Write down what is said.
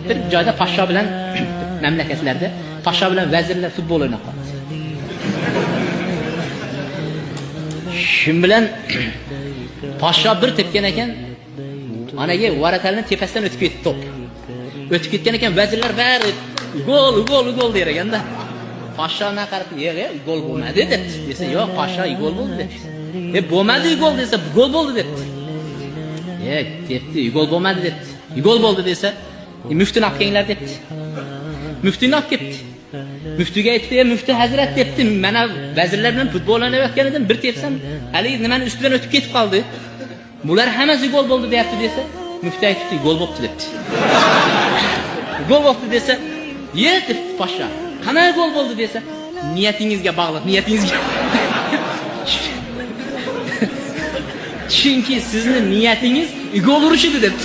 bir joyda poshsho bilan mamlakatlarda poshsho bilan vazirlar futbol o'ynab qoldi. Shun bilan poshsho bir tepgan ekan, anaga Varatalning tepasidan o'tib ketdi top. O'tib ketgan ekan, vazirlar bari gol der ekanda. Poshsho na qarab, "Yo'q, gol bo'lmadi" debdi. Desa, "Yo'q, poshsho gol bo'ldi" debdi. Bo'lmadi gol desa, gol bo'ldi debdi. Debdi, gol bo'lmadi debdi. Gol bo'ldi desa, muftini olib kelinglar debdi. Muftini olib ketdi. Muftiga aytdi, "Mufti hazrat" debdi, "Mana vazirlar bilan futbol o'ynayotgan edim, bir tepsam, hali nimani ustidan o'tib ketib qoldi. Bular hammasi gol bo'ldi" deyapti desa, mufti aytdi, "Gol bo'ldi" debdi. Gol bo'ldi desa, debdi poshsho. "Qanday gol bo'ldi" desa, "Niyatingizga bog'liq, niyatingizga." Chunki sizni niyatingiz gol urish edi debdi.